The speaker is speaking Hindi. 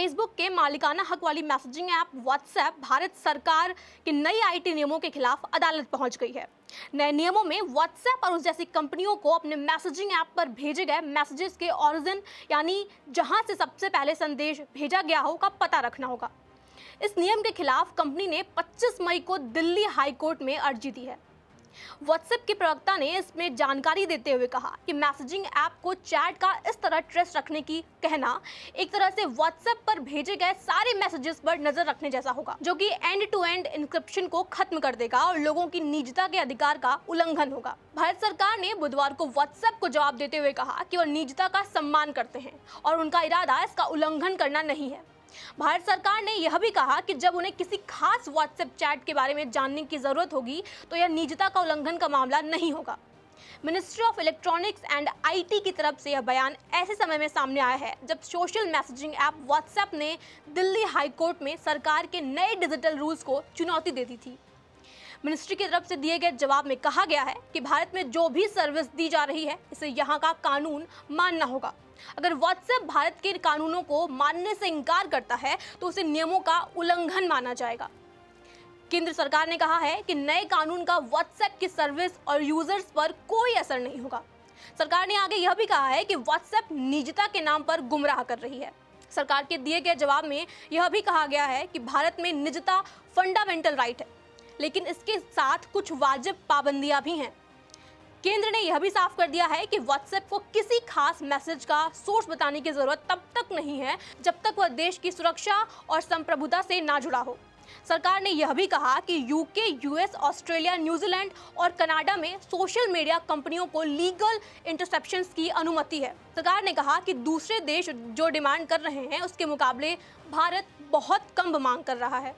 फेसबुक के मालिकाना हक वाली मैसेजिंग ऐप व्हाट्सएप भारत सरकार के नई आईटी नियमों के खिलाफ अदालत पहुंच गई है। नए नियमों में व्हाट्सएप और उस जैसी कंपनियों को अपने मैसेजिंग ऐप पर भेजे गए मैसेजेस के ओरिजिन यानी जहां से सबसे पहले संदेश भेजा गया हो का पता रखना होगा। इस नियम के खिलाफ कंपनी ने 25 मई को दिल्ली हाई कोर्ट में अर्जी दी है। व्हाट्सएप के प्रवक्ता ने इसमें जानकारी देते हुए कहा कि मैसेजिंग ऐप को चैट का इस तरह ट्रेस रखने की कहना एक तरह से व्हाट्सएप पर भेजे गए सारे मैसेजेस पर नजर रखने जैसा होगा, जो कि एंड टू एंड इंक्रिप्शन को खत्म कर देगा और लोगों की निजता के अधिकार का उल्लंघन होगा। भारत सरकार ने बुधवार को व्हाट्सएप को जवाब देते हुए कहा कि वह निजता का सम्मान करते हैं और उनका इरादा इसका उल्लंघन करना नहीं है। भारत सरकार ने यह भी कहा कि जब उन्हें किसी खास व्हाट्सएप चैट के बारे में जानने की जरूरत होगी तो यह निजता का उल्लंघन का मामला नहीं होगा। Ministry of electronics and IT की तरफ से यह बयान ऐसे समय में सामने आया है जब सोशल मैसेजिंग ऐप व्हाट्सएप ने दिल्ली हाई कोर्ट में सरकार के नए डिजिटल रूल्स को चुनौती दे दी थी। मिनिस्ट्री की तरफ से दिए गए जवाब में कहा गया है कि भारत में जो भी सर्विस दी जा रही है इसे यहाँ का कानून मानना होगा। अगर व्हाट्सएप भारत के कानूनों को मानने से इनकार करता है तो उसे नियमों का उल्लंघन माना जाएगा। केंद्र सरकार ने कहा है कि नए कानून का व्हाट्सएप की सर्विस और यूजर्स पर कोई असर नहीं होगा। सरकार ने आगे यह भी कहा है कि व्हाट्सएप निजता के नाम पर गुमराह कर रही है। सरकार के दिए गए जवाब में यह भी कहा गया है कि भारत में निजता फंडामेंटल राइट है, लेकिन इसके साथ कुछ वाजिब पाबंदियां भी हैं। केंद्र ने यह भी साफ कर दिया है कि व्हाट्सएप को किसी खास मैसेज का सोर्स बताने की जरूरत तब तक नहीं है जब तक वह देश की सुरक्षा और संप्रभुता से ना जुड़ा हो। सरकार ने यह भी कहा कि यूके, यूएस, ऑस्ट्रेलिया, न्यूजीलैंड और कनाडा में सोशल मीडिया कंपनियों को लीगल इंटरसेप्शंस की अनुमति है। सरकार ने कहा कि दूसरे देश जो डिमांड कर रहे हैं उसके मुकाबले भारत बहुत कम मांग कर रहा है।